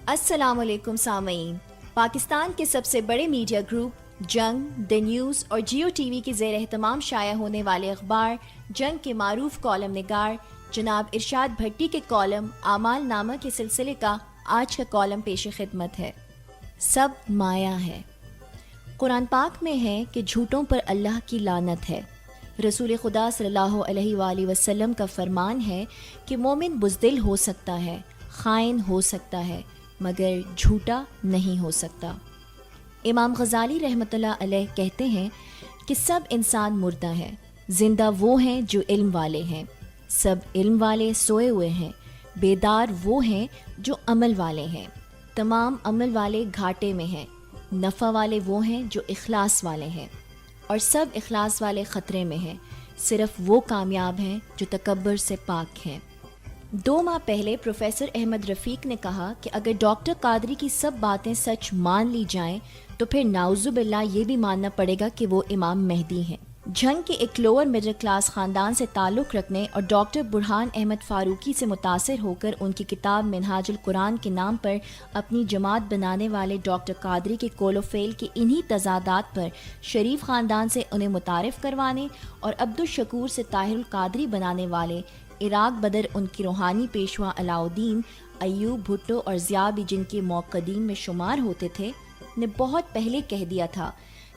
السلام علیکم سامعین. پاکستان کے سب سے بڑے میڈیا گروپ جنگ، دی نیوز اور جیو ٹی وی کے زیر اہتمام شائع ہونے والے اخبار جنگ کے معروف کالم نگار جناب ارشاد بھٹی کے کالم اعمال نامہ کے سلسلے کا آج کا کالم پیش خدمت ہے. سب مایا ہے. قرآن پاک میں ہے کہ جھوٹوں پر اللہ کی لعنت ہے. رسول خدا صلی اللہ علیہ وآلہ وسلم کا فرمان ہے کہ مومن بزدل ہو سکتا ہے، خائن ہو سکتا ہے، مگر جھوٹا نہیں ہو سکتا. امام غزالی رحمۃ اللہ علیہ کہتے ہیں کہ سب انسان مردہ ہیں، زندہ وہ ہیں جو علم والے ہیں. سب علم والے سوئے ہوئے ہیں، بیدار وہ ہیں جو عمل والے ہیں. تمام عمل والے گھاٹے میں ہیں، نفع والے وہ ہیں جو اخلاص والے ہیں، اور سب اخلاص والے خطرے میں ہیں. صرف وہ کامیاب ہیں جو تکبر سے پاک ہیں. 2 ماہ پہلے پروفیسر احمد رفیق نے کہا کہ اگر ڈاکٹر قادری کی سب باتیں سچ مان لی جائیں تو پھر نعوذ باللہ یہ بھی ماننا پڑے گا کہ وہ امام مہدی ہیں. جنگ کے ایک لوور مڈل کلاس خاندان سے تعلق رکھنے اور ڈاکٹر برہان احمد فاروقی سے متاثر ہو کر ان کی کتاب منہاج القرآن کے نام پر اپنی جماعت بنانے والے ڈاکٹر قادری کے کول و فیل کے انہی تضادات پر شریف خاندان سے انہیں متعارف کروانے اور عبدالشکور سے طاہر القادری بنانے والے عراق بدر ان کی روحانی پیشوا علاؤدین، ایوب بھٹو اور ضیاء بھی جن کے موقدین میں شمار ہوتے تھے، نے بہت پہلے کہہ دیا تھا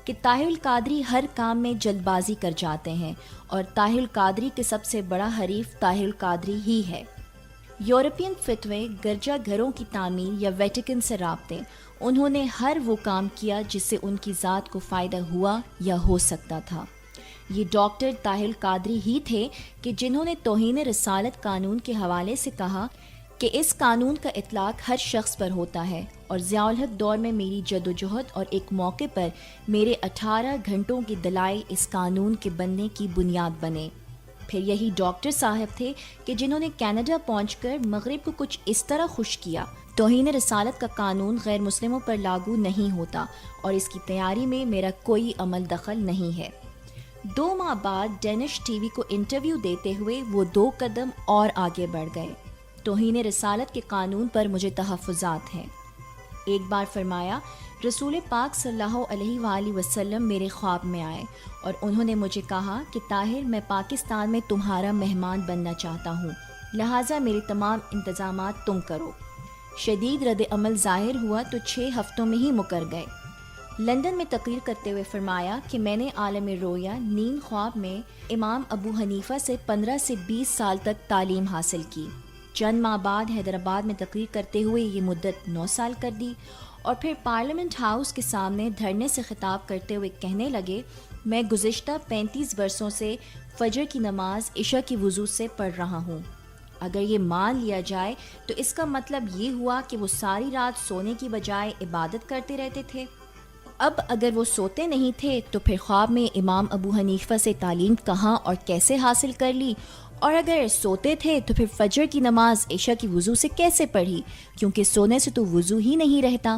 کہ طاہر القادری ہر کام میں جلد بازی کر جاتے ہیں اور طاہر القادری کے سب سے بڑا حریف طاہر القادری ہی ہے. یورپین فتوے، گرجا گھروں کی تعمیر یا ویٹیکن سے رابطے، انہوں نے ہر وہ کام کیا جس سے ان کی ذات کو فائدہ ہوا یا ہو سکتا تھا. یہ ڈاکٹر طاہر القادری ہی تھے کہ جنہوں نے توہین رسالت قانون کے حوالے سے کہا کہ اس قانون کا اطلاق ہر شخص پر ہوتا ہے، اور ضیاء الحق دور میں میری جدوجہد اور ایک موقع پر میرے 18 گھنٹوں کے دلائل اس قانون کے بننے کی بنیاد بنے. پھر یہی ڈاکٹر صاحب تھے کہ جنہوں نے کینیڈا پہنچ کر مغرب کو کچھ اس طرح خوش کیا توہین رسالت کا قانون غیر مسلموں پر لاگو نہیں ہوتا اور اس کی تیاری میں میرا کوئی عمل دخل نہیں ہے. 2 ماہ بعد ڈینش ٹی وی کو انٹرویو دیتے ہوئے وہ 2 قدم اور آگے بڑھ گئے. توہین رسالت کے قانون پر مجھے تحفظات ہیں. ایک بار فرمایا، رسول پاک صلی اللہ علیہ وآلہ وسلم میرے خواب میں آئے اور انہوں نے مجھے کہا کہ طاہر، میں پاکستان میں تمہارا مہمان بننا چاہتا ہوں، لہٰذا میرے تمام انتظامات تم کرو. شدید رد عمل ظاہر ہوا تو 6 ہفتوں میں ہی مکر گئے. لندن میں تقریر کرتے ہوئے فرمایا کہ میں نے عالم رویا نیند خواب میں امام ابو حنیفہ سے 15 سے 20 سال تک تعلیم حاصل کی. چند ماہ بعد حیدرآباد میں تقریر کرتے ہوئے یہ مدت 9 سال کر دی، اور پھر پارلیمنٹ ہاؤس کے سامنے دھرنے سے خطاب کرتے ہوئے کہنے لگے، میں گزشتہ 35 برسوں سے فجر کی نماز عشاء کی وضو سے پڑھ رہا ہوں. اگر یہ مان لیا جائے تو اس کا مطلب یہ ہوا کہ وہ ساری رات سونے کی بجائے عبادت کرتے رہتے تھے. اب اگر وہ سوتے نہیں تھے تو پھر خواب میں امام ابو حنیفہ سے تعلیم کہاں اور کیسے حاصل کر لی، اور اگر سوتے تھے تو پھر فجر کی نماز عشاء کی وضو سے کیسے پڑھی، کیونکہ سونے سے تو وضو ہی نہیں رہتا.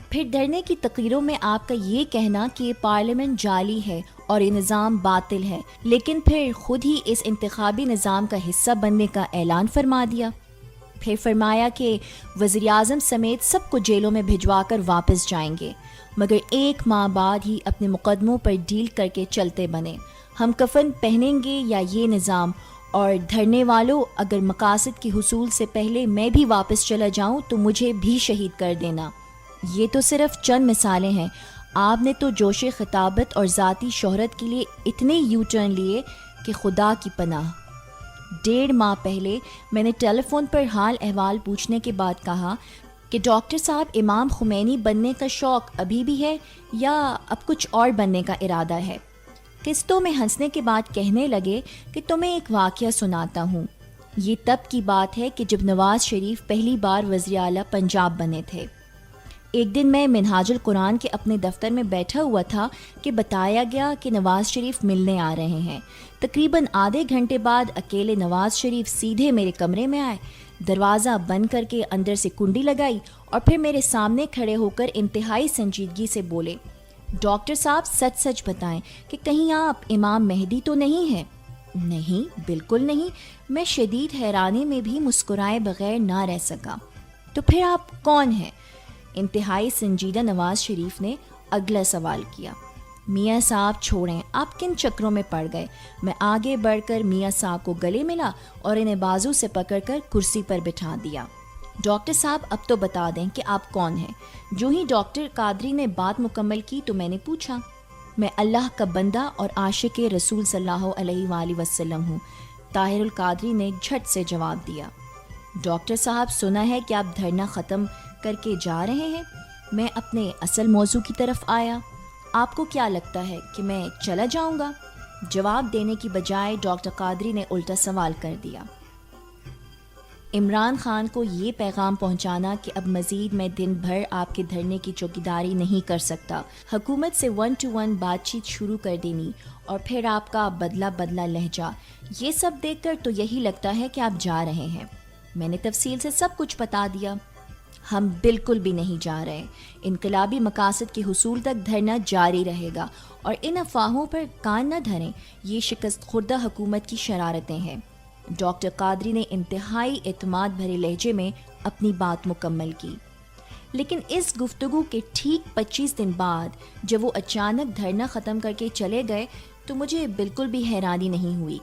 پھر دھرنے کی تقریروں میں آپ کا یہ کہنا کہ یہ پارلیمنٹ جعلی ہے اور یہ نظام باطل ہے، لیکن پھر خود ہی اس انتخابی نظام کا حصہ بننے کا اعلان فرما دیا. پھر فرمایا کہ وزیراعظم سمیت سب کو جیلوں میں بھجوا کر واپس جائیں گے، مگر 1 ماہ بعد ہی اپنے مقدموں پر ڈیل کر کے چلتے بنے. ہم کفن پہنیں گے یا یہ نظام، اور دھرنے والوں، اگر مقاصد کے حصول سے پہلے میں بھی واپس چلا جاؤں تو مجھے بھی شہید کر دینا. یہ تو صرف چند مثالیں ہیں. آپ نے تو جوش خطابت اور ذاتی شہرت کے لیے اتنے یو ٹرن لیے کہ خدا کی پناہ. 1.5 ماہ پہلے میں نے ٹیلی فون پر حال احوال پوچھنے کے بعد کہا کہ ڈاکٹر صاحب، امام خمینی بننے کا شوق ابھی بھی ہے یا اب کچھ اور بننے کا ارادہ ہے؟ قسطوں میں ہنسنے کے بعد کہنے لگے کہ تمہیں ایک واقعہ سناتا ہوں. یہ تب کی بات ہے کہ جب نواز شریف پہلی بار وزیر اعلیٰ پنجاب بنے تھے. ایک دن میں منہاج القرآن کے اپنے دفتر میں بیٹھا ہوا تھا کہ بتایا گیا کہ نواز شریف ملنے آ رہے ہیں. تقریباً آدھے گھنٹے بعد اکیلے نواز شریف سیدھے میرے کمرے میں آئے، دروازہ بند کر کے اندر سے کنڈی لگائی اور پھر میرے سامنے کھڑے ہو کر انتہائی سنجیدگی سے بولے، ڈاکٹر صاحب سچ سچ بتائیں کہ کہیں آپ امام مہدی تو نہیں ہیں؟ نہیں، بالکل نہیں. میں شدید حیرانی میں بھی مسکرائے بغیر نہ رہ سکا. تو پھر آپ کون ہیں؟ انتہائی سنجیدہ نواز شریف نے اگلا سوال کیا۔ میاں صاحب چھوڑیں، آپ کن چکروں میں پڑ گئے؟ میں آگے بڑھ کر میاں صاحب کو گلے ملا اور انہیں بازو سے پکڑ کر کرسی پر بٹھا دیا۔ ڈاکٹر صاحب اب تو بتا دیں کہ آپ کون ہیں؟ جو ہی ڈاکٹر قادری نے بات مکمل کی تو میں نے پوچھا۔ میں اللہ کا بندہ اور عاشق رسول صلی اللہ علیہ وآلہ وسلم ہوں، طاہر القادری نے جھٹ سے جواب دیا۔ ڈاکٹر صاحب سنا ہے کہ آپ دھرنا ختم کر کے جا رہے ہیں۔ میں اپنے اصل موضوع کی طرف آیا۔ آپ کو کیا لگتا ہے کہ میں چلا جاؤں گا؟ جواب دینے کی بجائے ڈاکٹر قادری نے الٹا سوال کر دیا۔ عمران خان کو یہ پیغام پہنچانا کہ اب مزید میں دن بھر آپ کے دھرنے کی چوکیداری نہیں کر سکتا، حکومت سے 1 to 1 بات چیت شروع کر دینی، اور پھر آپ کا بدلہ لہجہ، یہ سب دیکھ کر تو یہی لگتا ہے کہ آپ جا رہے ہیں۔ میں نے تفصیل سے سب کچھ بتا دیا۔ ہم بالکل بھی نہیں جا رہے، انقلابی مقاصد کے حصول تک دھرنا جاری رہے گا، اور ان افواہوں پر کان نہ دھریں، یہ شکست خوردہ حکومت کی شرارتیں ہیں۔ ڈاکٹر قادری نے انتہائی اعتماد بھرے لہجے میں اپنی بات مکمل کی۔ لیکن اس گفتگو کے ٹھیک 25 دن بعد جب وہ اچانک دھرنا ختم کر کے چلے گئے تو مجھے بالکل بھی حیرانی نہیں ہوئی۔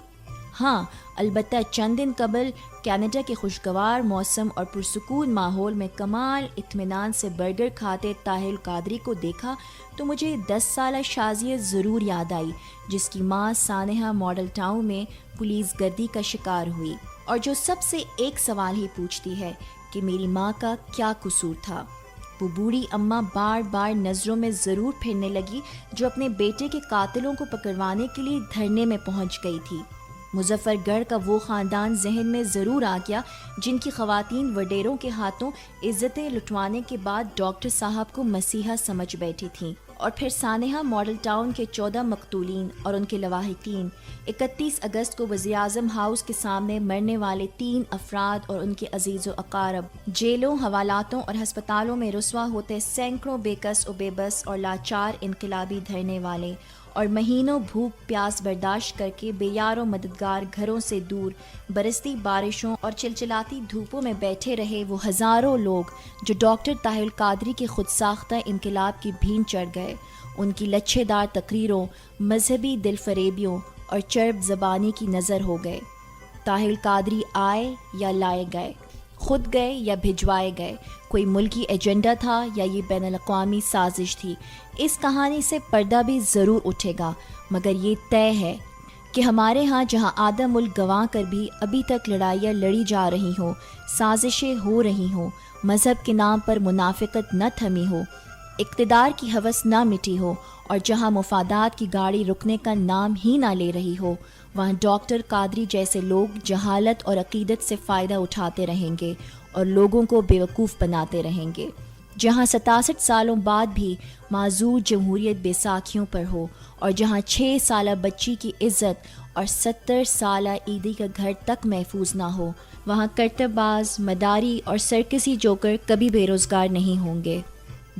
ہاں، البتہ چند دن قبل کینیڈا کے خوشگوار موسم اور پرسکون ماحول میں کمال اطمینان سے برگر کھاتے طاہر القادری کو دیکھا تو مجھے 10 سالہ شازیہ ضرور یاد آئی، جس کی ماں سانحہ ماڈل ٹاؤن میں پولیس گردی کا شکار ہوئی، اور جو سب سے ایک سوال ہی پوچھتی ہے کہ میری ماں کا کیا قصور تھا۔ وہ بوڑھی اماں بار بار نظروں میں ضرور پھرنے لگی جو اپنے بیٹے کے قاتلوں کو پکڑوانے کے لیے دھرنے میں پہنچ گئی تھی۔ مظفر گڑھ کا وہ خاندان ذہن میں ضرور آ گیا جن کی خواتین وڈیروں کے ہاتھوں عزتیں لٹوانے کے بعد ڈاکٹر صاحب کو مسیحا سمجھ بیٹھی تھیں، اور پھر سانحہ ماڈل ٹاؤن کے 14 مقتولین اور ان کے لواحقین، 31 اگست کو وزیراعظم ہاؤس کے سامنے مرنے والے 3 افراد اور ان کے عزیز و اقارب، جیلوں، حوالاتوں اور ہسپتالوں میں رسوا ہوتے سینکڑوں بے کس و بے بس اور لاچار انقلابی دھرنے والے، اور مہینوں بھوک پیاس برداشت کر کے بے یار و مددگار گھروں سے دور برستی بارشوں اور چلچلاتی دھوپوں میں بیٹھے رہے وہ ہزاروں لوگ جو ڈاکٹر طاہر القادری کے خود ساختہ انقلاب کی بھین چڑھ گئے، ان کی لچھے دار تقریروں، مذہبی دل فریبیوں اور چرب زبانی کی نظر ہو گئے۔ طاہر القادری آئے یا لائے گئے، خود گئے یا بھجوائے گئے، کوئی ملکی ایجنڈا تھا یا یہ بین الاقوامی سازش تھی، اس کہانی سے پردہ بھی ضرور اٹھے گا، مگر یہ طے ہے کہ ہمارے ہاں جہاں آدھا ملک گنوا کر بھی ابھی تک لڑائیاں لڑی جا رہی ہوں، سازشیں ہو رہی ہوں، مذہب کے نام پر منافقت نہ تھمی ہو، اقتدار کی ہوس نہ مٹی ہو، اور جہاں مفادات کی گاڑی رکنے کا نام ہی نہ لے رہی ہو، وہاں ڈاکٹر قادری جیسے لوگ جہالت اور عقیدت سے فائدہ اٹھاتے رہیں گے اور لوگوں کو بیوقوف بناتے رہیں گے۔ جہاں 67 سالوں بعد بھی معذور جمہوریت بے ساکھیوں پر ہو، اور جہاں 6 سالہ بچی کی عزت اور 70 سالہ عیدی کا گھر تک محفوظ نہ ہو، وہاں کرتب باز، مداری اور سرکسی جوکر کبھی بے روزگار نہیں ہوں گے۔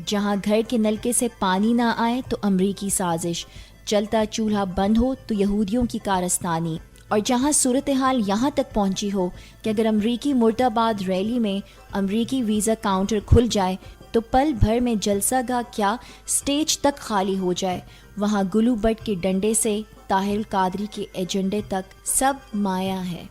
جہاں گھر کے نلکے سے پانی نہ آئے تو امریکی سازش، چلتا چولہا بند ہو تو یہودیوں کی کارستانی، اور جہاں صورتحال یہاں تک پہنچی ہو کہ اگر امریکی مرتباد ریلی میں امریکی ویزا کاؤنٹر کھل جائے تو پل بھر میں جلسہ گاہ کیا سٹیج تک خالی ہو جائے، وہاں گلو بٹ کے ڈنڈے سے طاہر القادری کے ایجنڈے تک سب مایا ہے۔